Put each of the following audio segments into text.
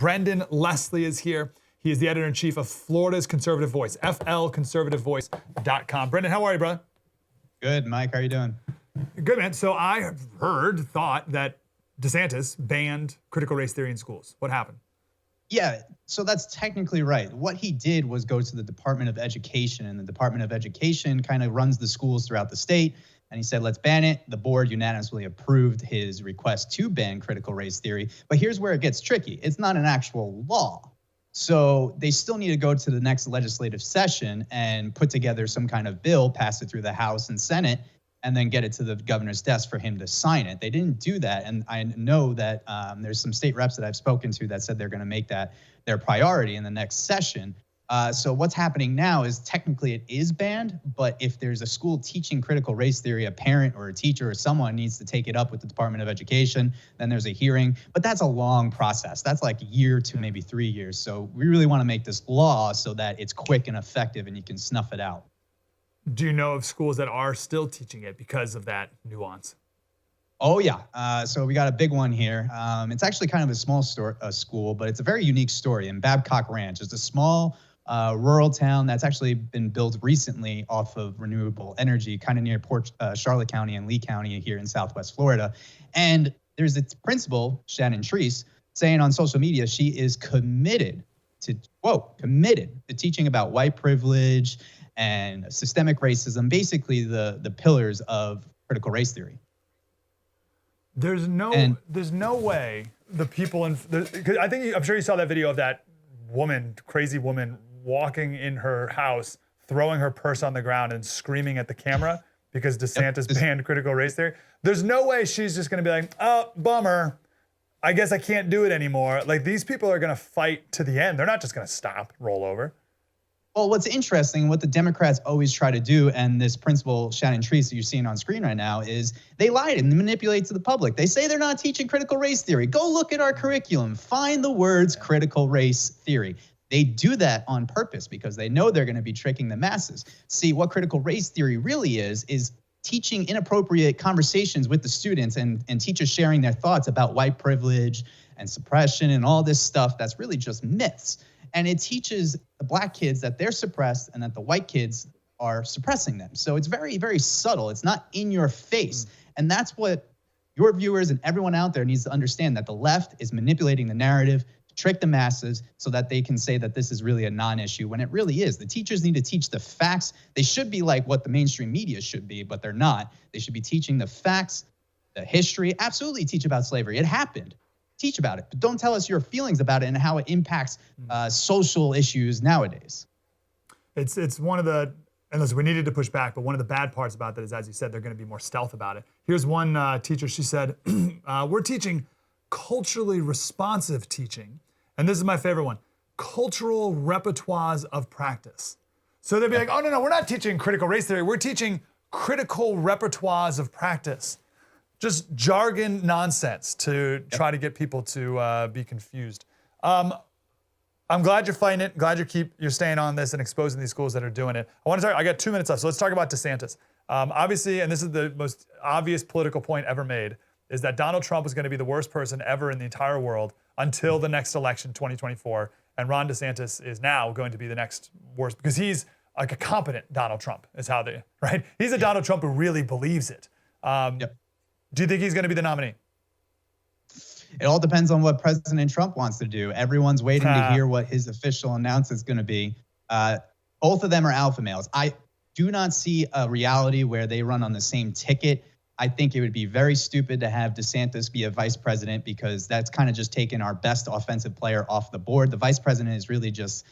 Brendon Leslie is here. He is the editor-in-chief of Florida's Conservative Voice, flconservativevoice.com. Brendon, how are you, brother? Good, Mike. How are you doing? Good, man. So I thought that DeSantis banned critical race theory in schools. What happened? Yeah, so that's technically right. What he did was go to the Department of Education, and the Department of Education kind of runs the schools throughout the state. And he said, let's ban it. The board unanimously approved his request to ban critical race theory. But here's where it gets tricky. It's not an actual law. So they still need to go to the next legislative session and put together some kind of bill, pass it through the House and Senate, and then get it to the governor's desk for him to sign it. They didn't do that. And I know that there's some state reps that I've spoken to that said they're going to make that their priority in the next session. So what's happening now is technically it is banned, but if there's a school teaching critical race theory, a parent or a teacher or someone needs to take it up with the Department of Education, then there's a hearing. But that's a long process. That's like a year to maybe 3 years. So we really want to make this law so that it's quick and effective and you can snuff it out. Do you know of schools that are still teaching it because of that nuance? Oh, yeah. So we got a big one here. It's actually kind of a small school, but it's a very unique story in Babcock Ranch. It's a small rural town that's actually been built recently off of renewable energy, kind of near Charlotte County and Lee County here in Southwest Florida. And there's a principal, Shannon Treese, saying on social media she is committed to teaching about white privilege and systemic racism, basically the pillars of critical race theory. There's no way the people I'm sure you saw that video of that crazy woman walking in her house, throwing her purse on the ground and screaming at the camera because DeSantis banned critical race theory. There's no way she's just going to be like, oh, bummer. I guess I can't do it anymore. Like, these people are going to fight to the end. They're not just going to stop, roll over. Well, what's interesting, what the Democrats always try to do, and this principal, Shannon Treese, that you're seeing on screen right now, is they lie and manipulate to the public. They say they're not teaching critical race theory. Go look at our curriculum. Find the words critical race theory. They do that on purpose because they know they're going to be tricking the masses. See, what critical race theory really is teaching inappropriate conversations with the students and teachers sharing their thoughts about white privilege and suppression and all this stuff that's really just myths. And it teaches the black kids that they're suppressed and that the white kids are suppressing them. So it's very, very subtle. It's not in your face. And that's what your viewers and everyone out there needs to understand, that the left is manipulating the narrative to trick the masses so that they can say that this is really a non-issue when it really is. The teachers need to teach the facts. They should be like what the mainstream media should be, but they're not. They should be teaching the facts, the history. Absolutely teach about slavery. It happened. Teach about it, but don't tell us your feelings about it and how it impacts social issues nowadays. It's one of the, and listen, we needed to push back, but one of the bad parts about that is, as you said, they're going to be more stealth about it. Here's one teacher, she said, we're teaching culturally responsive teaching, and this is my favorite one, cultural repertoires of practice. So they'd be like, oh, no, we're not teaching critical race theory, we're teaching critical repertoires of practice. Just jargon nonsense to try to get people to be confused. I'm glad you're fighting it. Glad you're staying on this and exposing these schools that are doing it. I got 2 minutes left, so let's talk about DeSantis. Obviously, and this is the most obvious political point ever made, is that Donald Trump is going to be the worst person ever in the entire world until the next election, 2024. And Ron DeSantis is now going to be the next worst because he's like a competent Donald Trump, is how they, right? He's a Donald Trump who really believes it. Do you think he's going to be the nominee? It all depends on what President Trump wants to do. Everyone's waiting to hear what his official announcement is going to be. Both of them are alpha males. I do not see a reality where they run on the same ticket. I think it would be very stupid to have DeSantis be a vice president because that's kind of just taking our best offensive player off the board. The vice president is really just,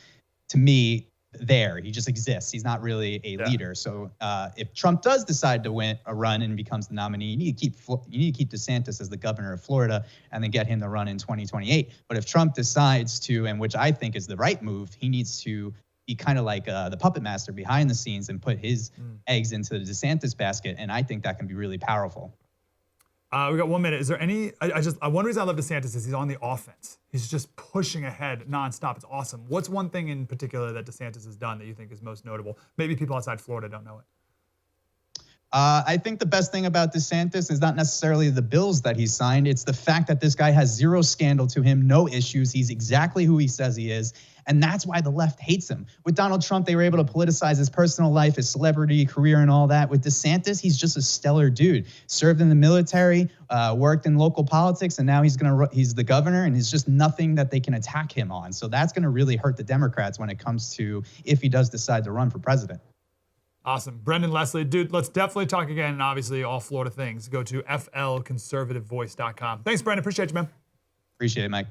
to me, there. He just exists. He's not really a leader. So if Trump does decide to win a run and becomes the nominee, you need to keep DeSantis as the governor of Florida and then get him the run in 2028. But if Trump decides to, and which I think is the right move, he needs to be kind of like the puppet master behind the scenes and put his eggs into the DeSantis basket. And I think that can be really powerful. We got 1 minute. Is there any, one reason I love DeSantis is he's on the offense. He's just pushing ahead nonstop. It's awesome. What's one thing in particular that DeSantis has done that you think is most notable? Maybe people outside Florida don't know it. I think the best thing about DeSantis is not necessarily the bills that he signed. It's the fact that this guy has zero scandal to him, no issues. He's exactly who he says he is. And that's why the left hates him. With Donald Trump, they were able to politicize his personal life, his celebrity career, and all that. With DeSantis, he's just a stellar dude. Served in the military, worked in local politics, and now he's the governor, and there's just nothing that they can attack him on. So that's going to really hurt the Democrats when it comes to if he does decide to run for president. Awesome. Brendon Leslie, dude, let's definitely talk again. And obviously, all Florida things. Go to flconservativevoice.com. Thanks, Brendon. Appreciate you, man. Appreciate it, Mike.